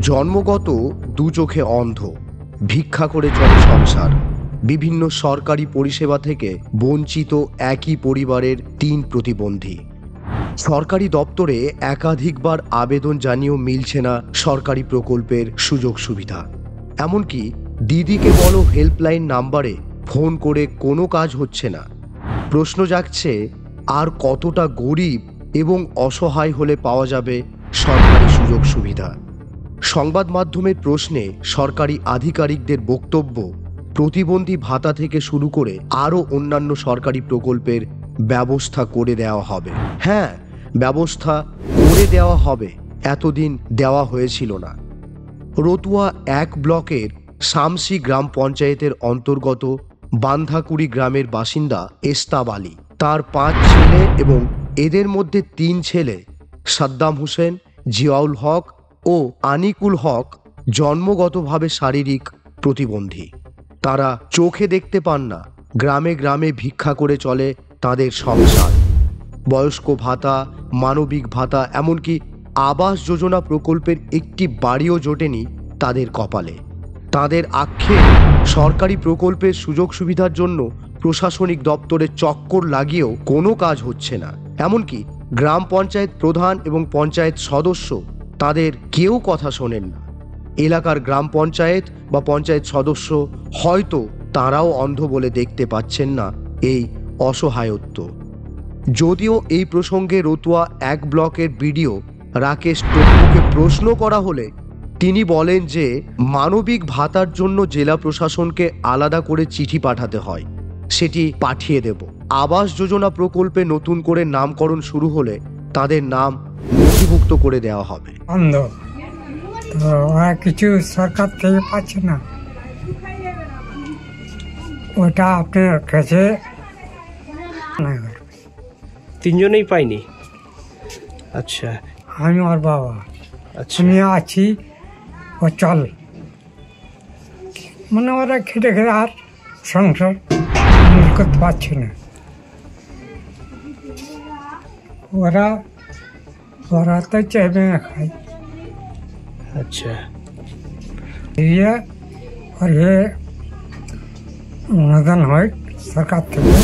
জন্মগত দু চোখে অন্ধ, ভিক্ষা করে চলে সংসার। বিভিন্ন সরকারি পরিষেবা থেকে বঞ্চিত একই পরিবারের 3 প্রতিবন্ধী। সরকারি দপ্তরে একাধিকবার আবেদন জানিয়েও মিলছে না সরকারি প্রকল্পের সুযোগ সুবিধা। এমনকি দিদিকে বলো হেল্পলাইন নাম্বারে ফোন করে কোনো কাজ হচ্ছে না। প্রশ্ন জাগছে, আর কতটা গরিব এবং অসহায় হলে পাওয়া যাবে সরকারি সুযোগ সুবিধা? সংবাদ মাধ্যমের প্রশ্নে সরকারি আধিকারিকদের বক্তব্য, প্রতিবন্ধী ভাতা থেকে শুরু করে আরও অন্যান্য সরকারি প্রকল্পের ব্যবস্থা করে দেওয়া হবে। হ্যাঁ, ব্যবস্থা করে দেওয়া হবে, এতদিন দেওয়া হয়েছিল না। রতুয়া 1 ব্লকের শামসি গ্রাম পঞ্চায়েতের অন্তর্গত বান্ধাকুড়ি গ্রামের বাসিন্দা এস্তাব আলী, তার 5 ছেলে এবং এদের মধ্যে 3 ছেলে সাদ্দাম হোসেন, জিয়াউল হক ও আনিকুল হক জন্মগতভাবে শারীরিক প্রতিবন্ধী। তারা চোখে দেখতে পান না, গ্রামে গ্রামে ভিক্ষা করে চলে তাদের সংসার। বয়স্ক ভাতা, মানবিক ভাতা, এমনকি আবাস যোজনা প্রকল্পের একটি বাড়িও জোটেনি তাদের কপালে। তাদের আক্ষেপ, সরকারি প্রকল্পের সুযোগ সুবিধার জন্য প্রশাসনিক দপ্তরে চক্কর লাগিয়েও কোনো কাজ হচ্ছে না। এমনকি গ্রাম পঞ্চায়েত প্রধান এবং পঞ্চায়েত সদস্য, তাদের কেউ কথা শোনেন না। এলাকার গ্রাম পঞ্চায়েত বা পঞ্চায়েত সদস্য হয়তো তারাও অন্ধ বলে দেখতে পাচ্ছেন না এই অসহায়ত্ব। যদিও এই প্রসঙ্গে রতুয়া 1 ব্লকের বিডিও রাকেশ টপ্পুকে প্রশ্ন করা হলে তিনি বলেন যে মানবিক ভাতার জন্য জেলা প্রশাসনকে আলাদা করে চিঠি পাঠাতে হয়, সেটি পাঠিয়ে দেব। আবাস যোজনা প্রকল্পে নতুন করে নামকরণ শুরু হলে তাদের নাম নথিভুক্ত করে দেওয়া হবে। অন্ধ তো ওরা কিছু সরকার থেকে পাচ্ছে না, ওটা আপনার কাছে 3জনেই পাইনি। আচ্ছা, আমি ওর বাবা। আচ্ছা, আমি আছি, ও চল মানে ওরা খেটে খেটে আর সংসার করতে পারছে না। ওরা তো চাইবে না খাই। আচ্ছা, और ये অনুদান হয় সরকার থেকে,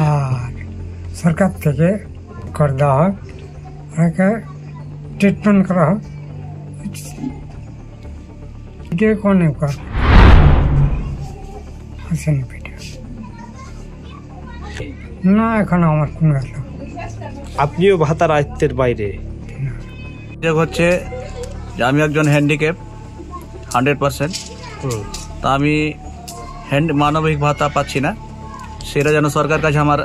আর সরকার থেকে করে দেওয়া হয়, ওকে ট্রিটমেন্ট করা হয়। কোনে কর আসেনি ভিডিও না, এখন আমার কোনো আপনিও ভাতার আয়ত্তের বাইরে। হচ্ছে যে আমি একজন হ্যান্ডিক্যাপ 100%, তা আমি মানবিক ভাতা পাচ্ছি না। সেটা যেন সরকার কাছে আমার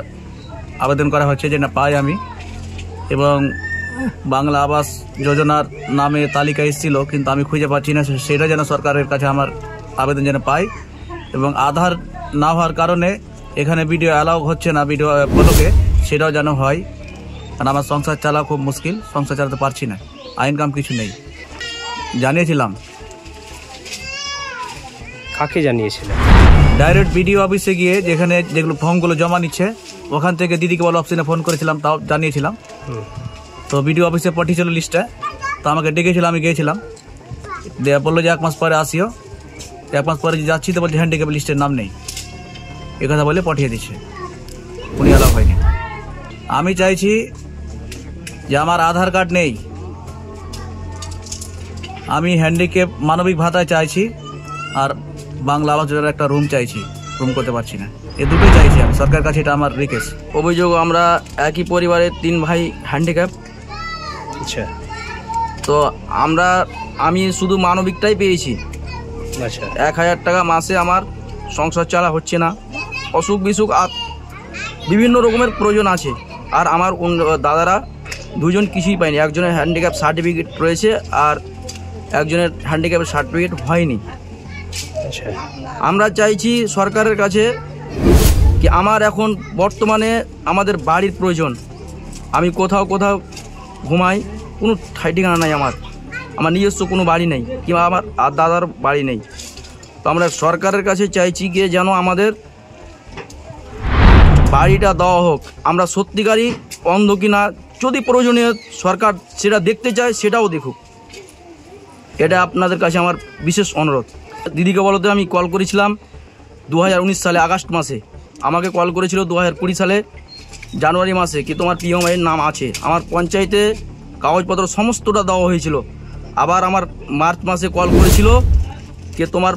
আবেদন করা হচ্ছে যে না পাই আমি, এবং বাংলা আবাস যোজনার নামে তালিকা এসেছিল কিন্তু আমি খুঁজে পাচ্ছি না, সেটা যেন সরকারের কাছে আমার আবেদন যেন পাই। এবং আধার না হওয়ার কারণে এখানে ভিডিও অ্যালাউ হচ্ছে না, ভিডিও ব্লকে, সেটাও যেন হয়। কারণ আমার সংসার চালা খুব মুশকিল, সংসার চালাতে পারছি না, ইনকাম কিছু নেই। জানিয়েছিলাম। কাকে জানিয়েছিলেন? ডাইরেক্ট বিডিও অফিসে গিয়ে, যেখানে যেগুলো ফর্মগুলো জমা নিচ্ছে ওখান থেকে দিদিকে বলো অপশনে ফোন করেছিলাম, তাও জানিয়েছিলাম। তো বিডিও অফিসে পাঠিয়েছিল লিস্টটা, তো আমাকে ডেকেছিল, আমি গিয়েছিলাম, দেয়া বললো যে 1 মাস পরে আসিও। 1 মাস পরে যাচ্ছি তো বলছে হ্যান্ডিক্যাপ লিস্টের নাম নেই, এ কথা বলে পাঠিয়ে দিচ্ছে, উনি অ্যালাউ হয়নি। আমি চাইছি যে আমার আধার কার্ড নেই, আমি হ্যান্ডিক্যাপ মানবিক ভাতায় চাইছি, আর বাংলা আবাস যোজনার একটা রুম চাইছি, রুম করতে পারছি না। এই দুটোই চাইছি আমি সরকারের কাছে, এটা আমার রিকোয়েস্ট। অভিযোগ, আমরা একই পরিবারের 3 ভাই হ্যান্ডিক্যাপ। আচ্ছা, তো আমি শুধু মানবিকটাই পেয়েছি। আচ্ছা, 1000 টাকা মাসে আমার সংসার চালা হচ্ছে না। অসুখ বিসুখ আর বিভিন্ন রকমের প্রয়োজন আছে, আর আমার দাদারা 2জন কিছুই পায়নি। একজনের হ্যান্ডিক্যাপ সার্টিফিকেট রয়েছে আর একজনের হ্যান্ডিক্যাপের সার্টিফিকেট হয়নি। আচ্ছা, আমরা চাইছি সরকারের কাছে কি আমার এখন বর্তমানে আমাদের বাড়ির প্রয়োজন। আমি কোথাও ঘুমাই, কোনো ঠাই ঠিকানা নাই, আমার নিজস্ব কোনো বাড়ি নেই, কিংবা আমার আর দাদার বাড়ি নেই। তো আমরা সরকারের কাছে চাইছি গিয়ে যেন আমাদের বাড়িটা দেওয়া হোক। আমরা সত্যিকারই অন্ধ কিনা, যদি প্রয়োজনীয় সরকার সেটা দেখতে চায় সেটাও দেখুক। এটা আপনাদের কাছে আমার বিশেষ অনুরোধ। দিদিকে বলতে আমি কল করেছিলাম 2019 সালে আগস্ট মাসে, আমাকে কল করেছিল 2020 সালে জানুয়ারি মাসে কি তোমার পিএমআইয়ের নাম আছে। আমার পঞ্চায়েতে কাগজপত্র সমস্তটা দেওয়া হয়েছিল। আবার আমার মার্চ মাসে কল করেছিল যে তোমার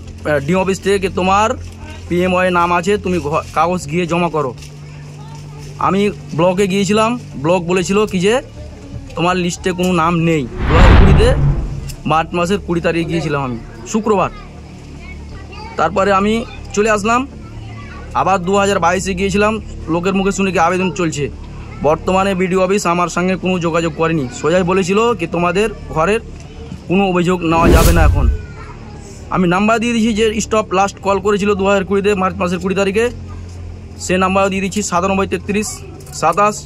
ডিএম অফিস থেকে কি তোমার পিএমআইয়ের নাম আছে, তুমি কাগজ গিয়ে জমা করো। আমি ব্লকে গিয়েছিলাম, ব্লক বলেছিল কি যে তোমার লিস্টে কোনো নাম নেই। 2020-তে মার্চ মাসের 20 তারিখে গিয়েছিলাম আমি, শুক্রবার। তারপরে আমি চলে আসলাম। আবার 2022-এ গিয়েছিলাম, লোকের মুখে শুনে কি আবেদন চলছে। বর্তমানে বিডিও অফিস আমার সঙ্গে কোনো যোগাযোগ করেনি, সোজাই বলেছিল কি তোমাদের ঘরের কোনো অভিযোগ নেওয়া যাবে না। এখন আমি নাম্বার দিয়ে দিয়েছি যে স্টপ লাস্ট কল করেছিল 2020-তে মার্চ মাসের 20 তারিখে, সে নাম্বারও দিয়ে দিচ্ছি 9733 27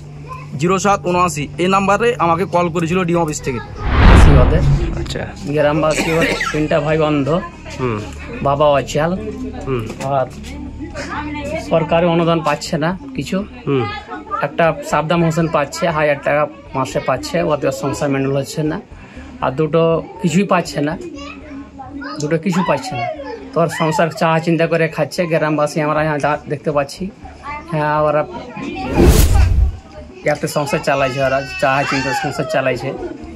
07 79। এই নাম্বারে আমাকে কল করেছিল ডিএম অফিস থেকে। ওদের আচ্ছা। গ্রামবাসী ওর 3টা ভাই অন্ধ, হুম বাবা অচল, হুম আর সরকারি অনুদান পাচ্ছে না কিছু। হুম একটা সাবধান হোসেন পাচ্ছে 1000 টাকা মাসে পাচ্ছে, ওদের সংসার মেন্ডেল হচ্ছে না। আর দুটো কিছুই পাচ্ছে না, দুটো কিছু পাচ্ছে না। তোর সংসার চাহা চিন্তা করে খাচ্ছে। গ্রামবাসী আমরা यहाँ দেখতে পাচ্ছি, হ্যাঁ ওরা একটা সংসার চালাইছে, ওরা চাহা চিন্তা সংসার চালাইছে।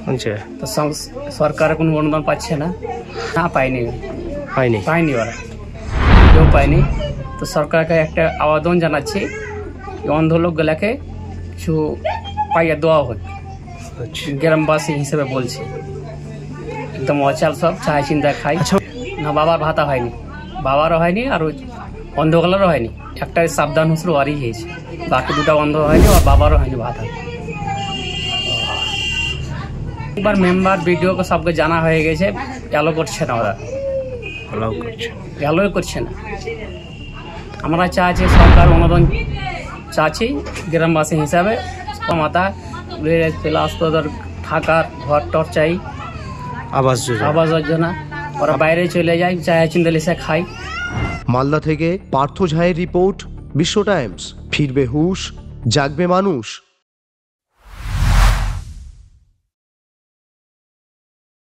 আচ্ছা। তো সরকার কোনো অনুদান পাচ্ছে না, না পায়নি হয়নি। পায়নি, ওরা কেউ পায়নি। তো সরকারকে একটা আবেদন জানাচ্ছি অন্ধ লোকগুলাকে কিছু পাইয়া দেওয়া হোক। আচ্ছা। গ্রামবাসী হিসেবে বলছি, একদম অচাল, সব চায় চিন্তা খাই। আচ্ছা। না বাবার ভাতা হয়নি, বাবারও হয়নি, আর ওই অন্ধগুলারও হয়নি। একটা সাবধান হোসেন ওয়ারই হয়েছে, বাকি দুটা অন্ধ হয়নি, আর বাবারও হয়নি ভাতা। একবার মেম্বার ভিডিওকে সবকে জানা হয়ে গেছে, অ্যালো করছে না, ওরা অ্যালাউ করছে। অ্যালোই করছে না। আমরা চাচ্ছি সরকার অনুদান চাচ্ছি গ্রামবাসী হিসাবে, মাথা প্লাস তোদের থাকার ঘর টর চাই, আবাস যোজনা। আবাস যোজনা। ওরা বাইরে চলে যায়, চায় চিন্তালিশে খাই। মালদা থেকে পার্থ ঝায়ের রিপোর্ট, বিশ্ব টাইমস। ফিরবে হুঁশ, জাগবে মানুষ।